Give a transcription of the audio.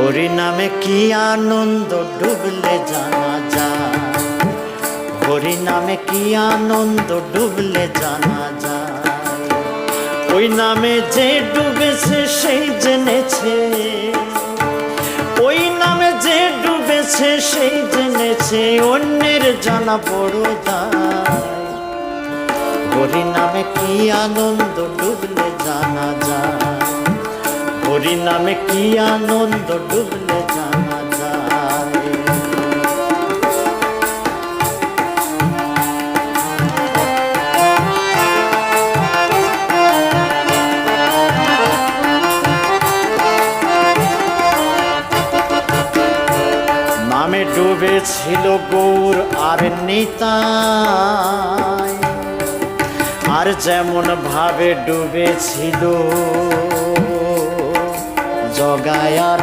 হরি নামে কি আনন্দ ডুবলে জানা যায়, হরি নামে কি আনন্দ ডুবলে জানা যায়। ওই নামে যে ডুবেছে সেই জেনেছে, ওই নামে যে ডুবেছে সেই জেনেছে, অন্যের জানা বড় দায়। হরি নামে কি আনন্দ ডুবলে জানা যায়, হরি নামে কি আনন্দ ডুবলে জানা যায়। নামে ডুবেছিল গৌর আর নিতাই, আর যেমন ভাবে ডুবেছিল জগায় আর